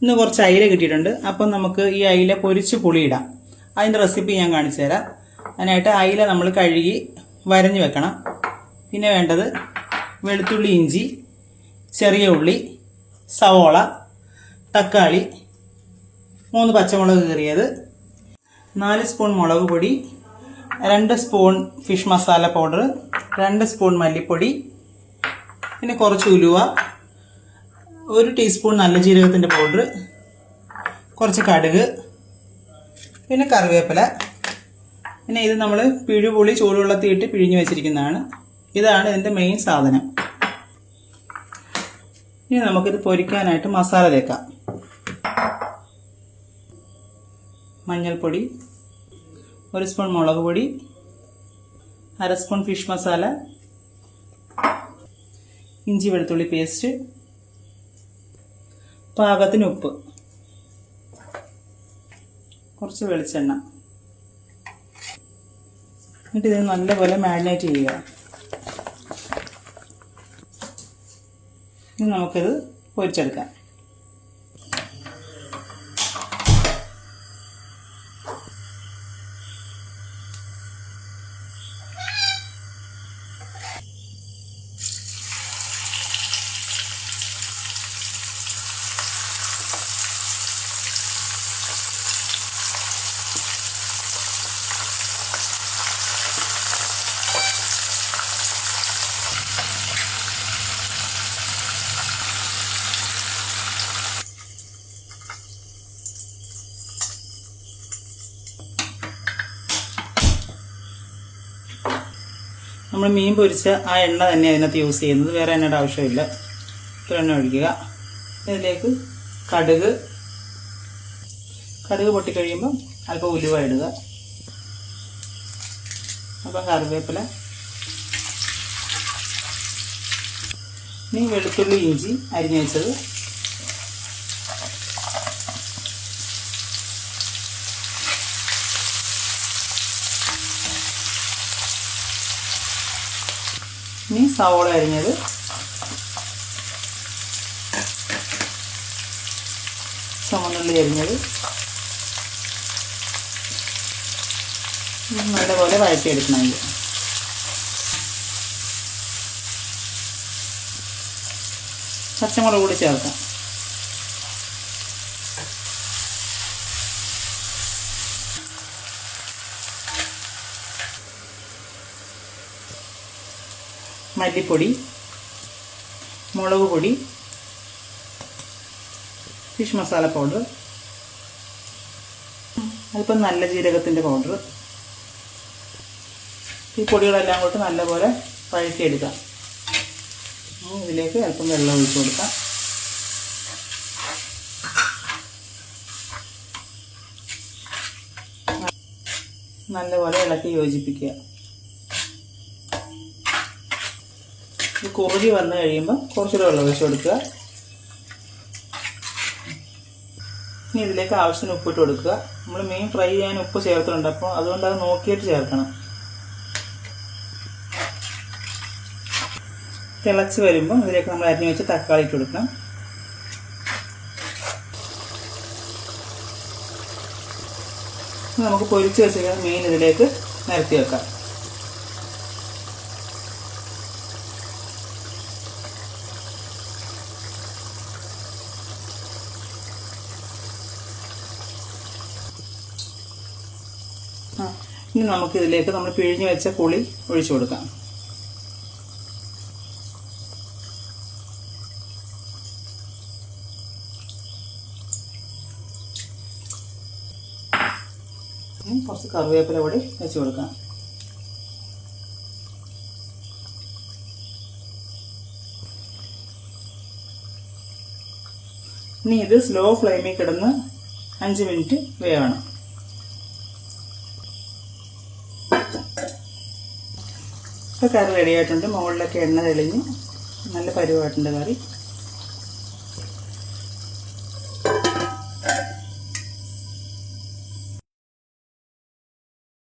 ഇന്ന് കുറച്ച് അയില കിട്ടിയിട്ടുണ്ട്. അപ്പം നമുക്ക് ഈ അയില പൊരിച്ച് പുളിയിടാം. അതിൻ്റെ റെസിപ്പി ഞാൻ കാണിച്ചു തരാം. അതിനായിട്ട് അയില നമ്മൾ കഴുകി വരഞ്ഞു വെക്കണം. പിന്നെ വേണ്ടത് വെളുത്തുള്ളി, ഇഞ്ചി, ചെറിയ ഉള്ളി, സവോള, തക്കാളി, 3 പച്ചമുളക് കീറിയത്, 4 സ്പൂൺ മുളക് പൊടി, 2 spoon fish masala powder, 2 spoon മല്ലിപ്പൊടി, പിന്നെ കുറച്ച് ഉലുവ, 1 ടീസ്പൂൺ നല്ല ജീരകത്തിൻ്റെ പൗഡർ, കുറച്ച് കടുക്, പിന്നെ കറിവേപ്പില. പിന്നെ ഇത് നമ്മൾ പിഴുപുളി ചൂടുവെള്ളത്തിൽ ഇട്ട് പിഴിഞ്ഞ് വെച്ചിരിക്കുന്നതാണ്. ഇതാണ് ഇതിൻ്റെ മെയിൻ സാധനം. ഇനി നമുക്കിത് പൊരിക്കാനായിട്ട് മസാല തേക്കാം. മഞ്ഞൾപ്പൊടി, 1 സ്പൂൺ മുളക് പൊടി, 1/2 സ്പൂൺ ഫിഷ് മസാല, ഇഞ്ചി വെളുത്തുള്ളി പേസ്റ്റ്, പാകത്തിന് ഉപ്പ്, കുറച്ച് വെളിച്ചെണ്ണ. എന്നിട്ട് ഇത് നല്ലപോലെ മാരിനേറ്റ് ചെയ്യുക. ഇനി നമുക്കിത് പൊരിച്ചെടുക്കാം. നമ്മൾ മീൻ പൊരിച്ച ആ എണ്ണ തന്നെ അതിനകത്ത് യൂസ് ചെയ്യുന്നത്, വേറെ എണ്ണയുടെ ആവശ്യമില്ല. ഇത്ര എണ്ണ ഒഴിക്കുക. ഇതിലേക്ക് കടുക് പൊട്ടിക്കഴിയുമ്പം അല്പം ഉലുവ ഇടുക, അപ്പം കറിവേപ്പില, ഇനി വെളുത്തുള്ളി ഇഞ്ചി അരിഞ്ഞു വെച്ചത്, ഇനി സവോള അരിഞ്ഞത്, ചുവന്നുള്ളി അരിഞ്ഞത്, നല്ലപോലെ വഴറ്റിയെടുക്കണം. ഇത് പച്ചമുളക് കൂടി ചേർക്കാം. മല്ലിപ്പൊടി, മുളക് പൊടി, ഫിഷ് മസാല പൗഡർ, അല്പം നല്ല ജീരകത്തിൻ്റെ പൗഡർ. ഈ പൊടികളെല്ലാം കൂട്ട് നല്ലപോലെ വഴറ്റിയെടുക്കാം. ഇതിലേക്ക് അല്പം വെള്ളം ഒഴിച്ചു കൊടുക്കാം. നല്ലപോലെ ഇളക്കി യോജിപ്പിക്കുക. ഇത് കുറുകി വന്നു കഴിയുമ്പോൾ കുറച്ചുകൂടെ വെള്ളം ഒഴിച്ച് കൊടുക്കുക. ഇനി ഇതിലേക്ക് ആവശ്യത്തിന് ഉപ്പിട്ട് കൊടുക്കുക. നമ്മൾ മീൻ ഫ്രൈ ചെയ്യാൻ ഉപ്പ് ചേർത്തിട്ടുണ്ട്, അപ്പോൾ അതുകൊണ്ട് അത് നോക്കിയിട്ട് ചേർക്കണം. തിളച്ച് വരുമ്പോൾ ഇതിലേക്ക് നമ്മൾ അരിഞ്ഞു വെച്ച് തക്കാളി ഇട്ട് കൊടുക്കണം. നമുക്ക് പൊരിച്ച് വെച്ചിരിക്കുന്ന മീൻ ഇതിലേക്ക് നിരത്തി വെക്കാം. ഇനി നമുക്കിതിലേക്ക് നമ്മൾ പിഴിഞ്ഞ് വെച്ച പുളി ഒഴിച്ചു കൊടുക്കാം. കുറച്ച് കറിവേപ്പില കൂടി വെച്ച് കൊടുക്കാം. ഇനി ഇത് സ്ലോ ഫ്ലെയിമിൽ കിടന്ന് 5 മിനിറ്റ് വേവണം. ഇപ്പോൾ കറി റെഡി ആയിട്ടുണ്ട്. മുകളിലൊക്കെ എണ്ണ തെളിഞ്ഞ് നല്ല പരുവായിട്ടുണ്ട് കറി.